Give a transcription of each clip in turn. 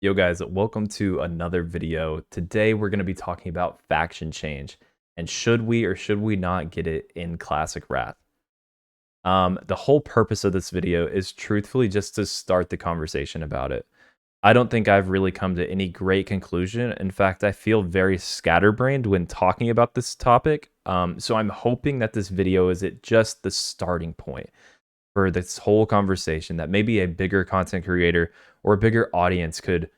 Yo guys, welcome to another video. Today we're going to be talking about faction change and should we or should we not get it in Classic Wrath. The whole purpose of this video is truthfully just to start the conversation about it. I don't think I've really come to any great conclusion. In fact, I feel very scatterbrained when talking about this topic. So I'm hoping that this video is just the starting point for this whole conversation, that maybe a bigger content creator or a bigger audience could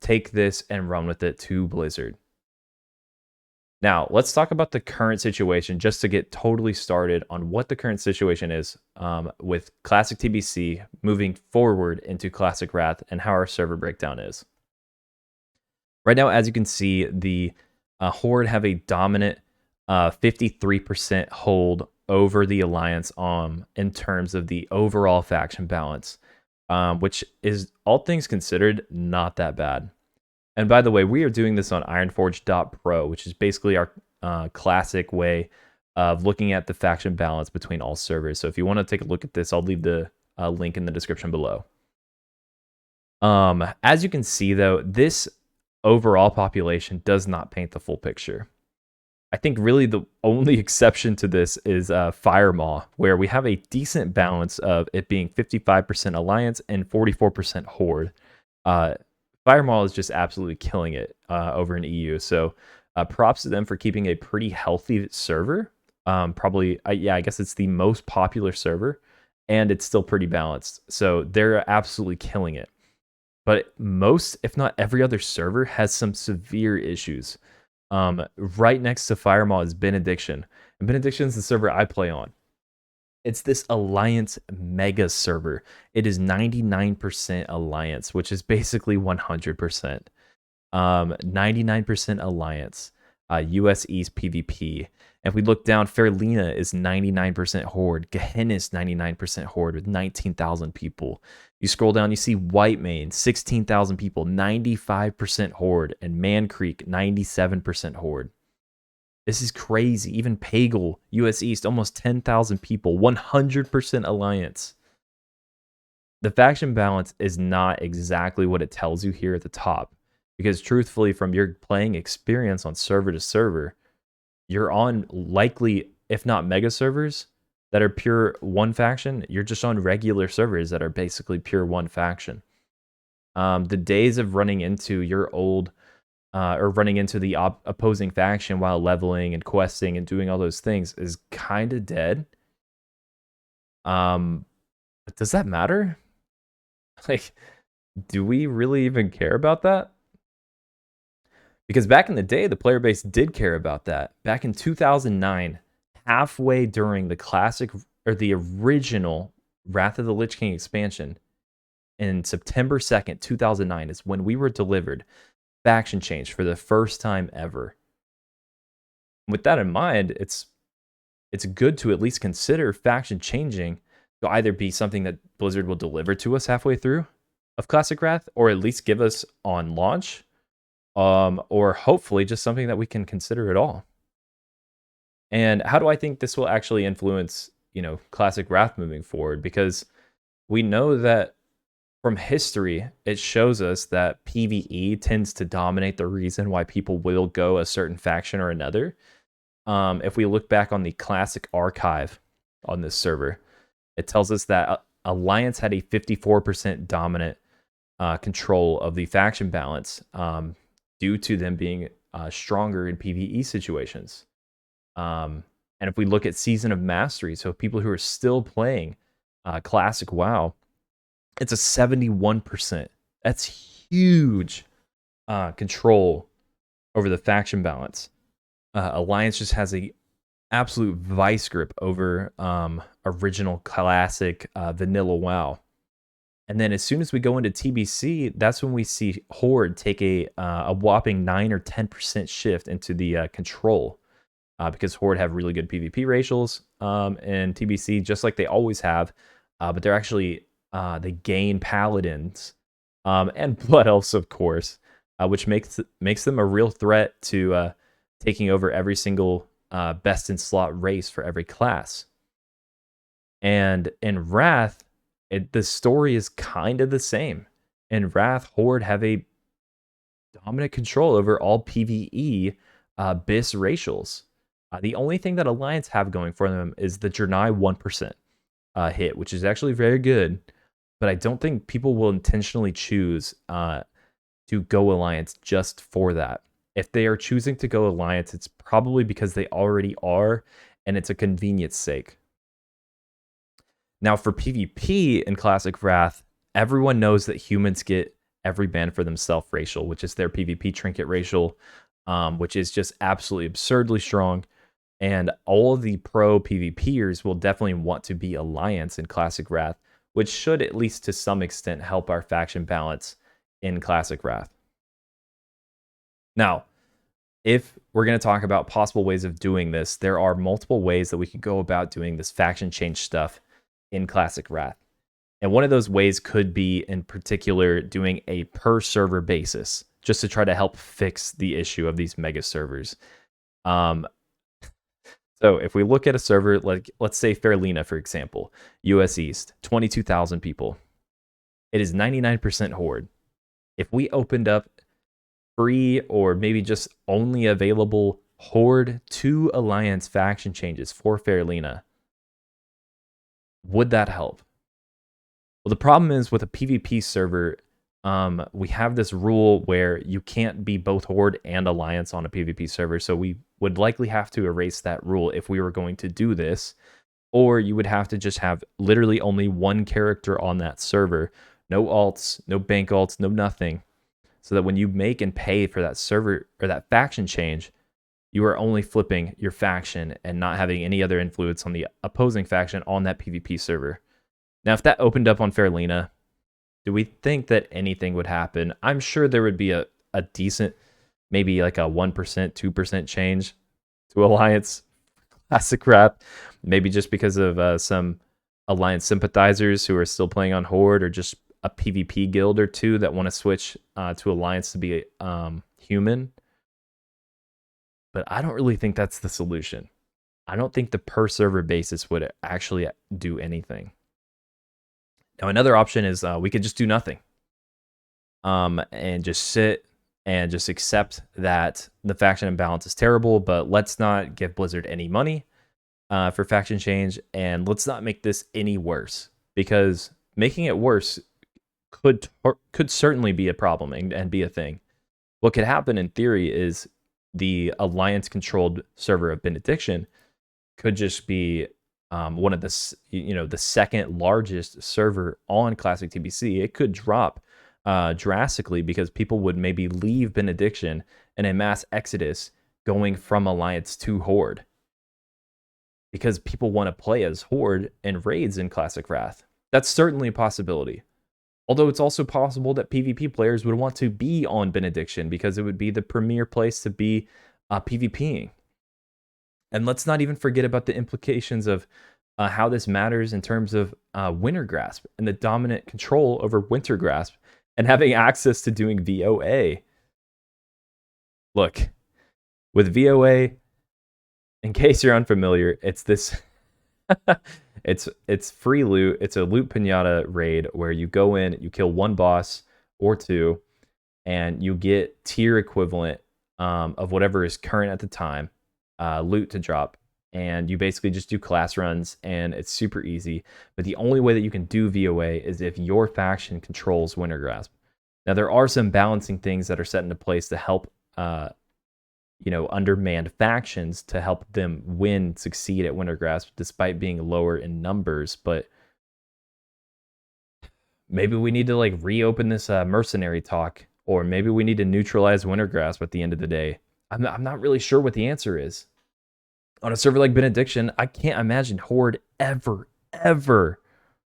take this and run with it to Blizzard. Now, let's talk about the current situation just to get totally started on what the current situation is with Classic TBC moving forward into Classic Wrath and how our server breakdown is. Right now, as you can see, the Horde have a dominant 53% hold over the Alliance in terms of the overall faction balance, which is, all things considered, not that bad. And by the way, we are doing this on Ironforge.pro, which is basically our classic way of looking at the faction balance between all servers. So if you want to take a look at this, I'll leave the link in the description below. As you can see, though, this overall population does not paint the full picture. I think really the only exception to this is Firemaw, where we have a decent balance of it being 55% Alliance and 44% Horde. Firemaw is just absolutely killing it over in EU. So props to them for keeping a pretty healthy server. Probably, I guess it's the most popular server, and it's still pretty balanced. So they're absolutely killing it. But most, if not every other server, has some severe issues. Right next to Firemaw is Benediction. And Benediction is the server I play on. It's this Alliance mega server. It is 99% Alliance, which is basically 100%. 99% Alliance. US East PvP. And if we look down, Fairlina is 99% Horde. Gehenna is 99% Horde with 19,000 people. You scroll down, you see Whitemane, 16,000 people, 95% Horde. And Man Creek, 97% Horde. This is crazy. Even Pagel, US East, almost 10,000 people, 100% Alliance. The faction balance is not exactly what it tells you here at the top. Because truthfully, from your playing experience on server to server, you're on likely, if not mega servers, that are pure one faction. You're just on regular servers that are basically pure one faction. The days of running into your old or running into the opposing faction while leveling and questing and doing all those things is kind of dead. But does that matter? Like, do we really even care about that? Because back in the day, the player base did care about that. Back in 2009, halfway during the classic or the original Wrath of the Lich King expansion, in September 2nd, 2009, is when we were delivered faction change for the first time ever. With that in mind, it's good to at least consider faction changing to either be something that Blizzard will deliver to us halfway through of Classic Wrath, or at least give us on launch, or hopefully just something that we can consider at all. And how do I think this will actually influence, Classic Wrath moving forward? Because we know that from history, it shows us that PvE tends to dominate the reason why people will go a certain faction or another. If we look back on the Classic archive on this server, it tells us that Alliance had a 54% dominant control of the faction balance due to them being stronger in PvE situations. And if we look at Season of Mastery, so people who are still playing Classic WoW, it's a 71%. That's huge control over the faction balance. Alliance just has a absolute vice grip over original classic vanilla WoW. And then as soon as we go into TBC, that's when we see Horde take a whopping 9 or 10% shift into the control. Because Horde have really good PvP ratios in TBC, just like they always have. But they're actually, they gain Paladins and Blood Elves, of course, which makes them a real threat to taking over every single best in slot race for every class. And in Wrath, the story is kind of the same. and Wrath Horde have a dominant control over all PvE BIS racials. The only thing that Alliance have going for them is the Draenei 1% hit, which is actually very good, but I don't think people will intentionally choose to go Alliance just for that. If they are choosing to go Alliance, it's probably because they already are, and it's a convenience sake. Now, for PvP in Classic Wrath, everyone knows that humans get every ban for themselves racial, which is their PvP trinket racial, which is just absolutely absurdly strong. And all of the pro PvPers will definitely want to be Alliance in Classic Wrath, which should at least to some extent help our faction balance in Classic Wrath. Now, if we're going to talk about possible ways of doing this, there are multiple ways that we can go about doing this faction change stuff in Classic Wrath. And one of those ways could be, in particular, doing a per server basis, just to try to help fix the issue of these mega servers. So if we look at a server, like let's say Fairlina, for example, US East, 22,000 people. It is 99% Horde. If we opened up free or maybe just only available Horde to Alliance faction changes for Fairlina, would that help? Well, the problem is with a PvP server, we have this rule where you can't be both Horde and Alliance on a PvP server, so we would likely have to erase that rule if we were going to do this, or you would have to just have literally only one character on that server, no alts, no bank alts, no nothing, so that when you make and pay for that server or that faction change, you are only flipping your faction and not having any other influence on the opposing faction on that PvP server. Now, if that opened up on Fairlina, do we think that anything would happen? I'm sure there would be a decent, maybe like a 1%, 2% change to Alliance Classic Wrath. Maybe just because of some Alliance sympathizers who are still playing on Horde, or just a PvP guild or two that want to switch to Alliance to be human. But I don't really think that's the solution. I don't think the per server basis would actually do anything. Now, another option is we could just do nothing and just sit and just accept that the faction imbalance is terrible, but let's not give Blizzard any money for faction change, and let's not make this any worse, because making it worse could certainly be a problem and be a thing. What could happen in theory is the Alliance-controlled server of Benediction could just be one of the second largest server on Classic TBC. It could drop drastically because people would maybe leave Benediction and a mass exodus going from Alliance to Horde, because people want to play as Horde and raids in Classic Wrath. That's certainly a possibility. Although it's also possible that PvP players would want to be on Benediction because it would be the premier place to be PvPing. And let's not even forget about the implications of how this matters in terms of Winter Grasp and the dominant control over Winter Grasp and having access to doing VOA. Look, with VOA, in case you're unfamiliar, it's this... It's free loot. It's a loot pinata raid where you go in, you kill one boss or two, and you get tier equivalent of whatever is current at the time loot to drop. And you basically just do class runs, and it's super easy. But the only way that you can do VOA is if your faction controls Winter Grasp. Now, there are some balancing things that are set into place to help undermanned factions to help them succeed at Winter Grasp despite being lower in numbers. But maybe we need to reopen this mercenary talk, or maybe we need to neutralize Winter Grasp at the end of the day. I'm not really sure what the answer is. On a server like Benediction, I can't imagine Horde ever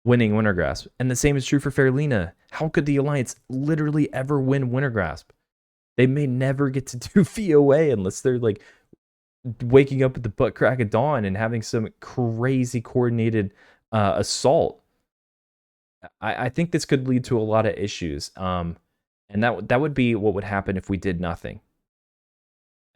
winning Winter Grasp. And the same is true for Fairlina. How could the Alliance literally ever win Winter Grasp? They may never get to do VOA unless they're waking up at the butt crack of dawn and having some crazy coordinated assault. I think this could lead to a lot of issues. And that would be what would happen if we did nothing.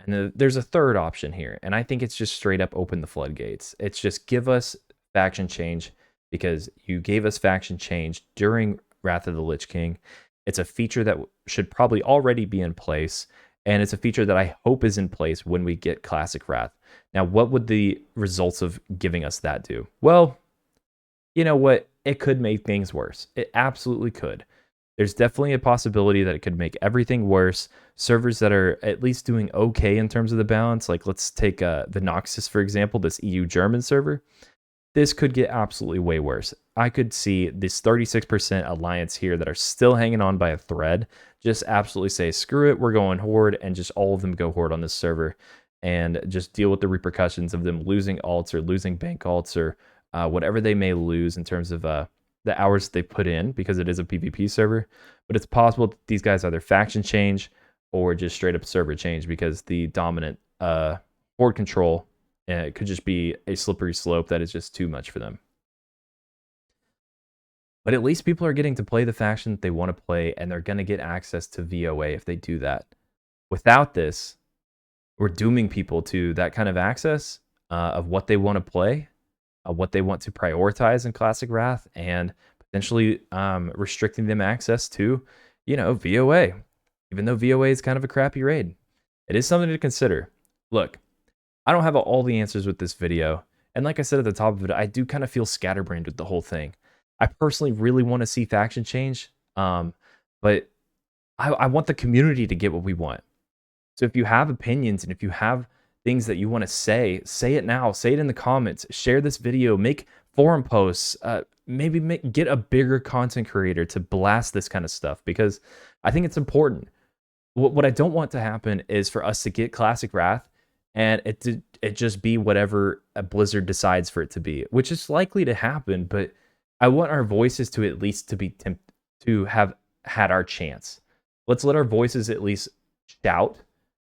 And there's a third option here, and I think it's just straight up open the floodgates. It's just give us faction change, because you gave us faction change during Wrath of the Lich King, It's a feature that should probably already be in place, and it's a feature that I hope is in place when we get Classic Wrath. Now, what would the results of giving us that do? Well, you know what? It could make things worse. It absolutely could. There's definitely a possibility that it could make everything worse. Servers that are at least doing okay in terms of the balance, like let's take the Noxus, for example, this EU German server. This could get absolutely way worse. I could see this 36% alliance here that are still hanging on by a thread just absolutely say, screw it, we're going Horde, and just all of them go Horde on this server and just deal with the repercussions of them losing alts or losing bank alts or whatever they may lose in terms of the hours they put in, because it is a PvP server. But it's possible that these guys either faction change or just straight up server change, because the dominant Horde control, it could just be a slippery slope that is just too much for them. But at least people are getting to play the faction that they want to play, and they're going to get access to VOA if they do that. Without this, we're dooming people to that kind of access of what they want to play, what they want to prioritize in Classic Wrath, and potentially restricting them access to, VOA. Even though VOA is kind of a crappy raid, it is something to consider. Look, I don't have all the answers with this video, and like I said at the top of it, I do kind of feel scatterbrained with the whole thing. I personally really want to see faction change, but I want the community to get what we want. So if you have opinions and if you have things that you want to say it now. Say it in the comments. Share this video. Make forum posts. Maybe get a bigger content creator to blast this kind of stuff, because I think it's important. What I don't want to happen is for us to get Classic Wrath and it just be whatever a Blizzard decides for it to be, which is likely to happen. But I want our voices to at least to have had our chance. Let's let our voices at least shout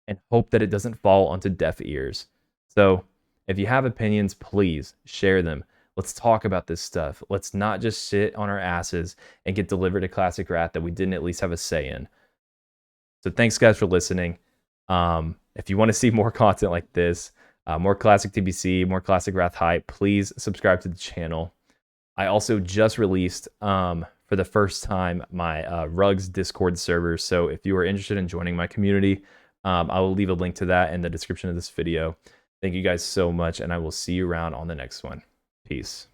and hope that it doesn't fall onto deaf ears. So if you have opinions, please share them. Let's talk about this stuff. Let's not just sit on our asses and get delivered a Classic Wrath that we didn't at least have a say in. So thanks guys for listening. If you want to see more content like this, more Classic TBC, more Classic Wrath hype, please subscribe to the channel. I also just released, for the first time, my Rugs Discord server. So if you are interested in joining my community, I will leave a link to that in the description of this video. Thank you guys so much, and I will see you around on the next one. Peace.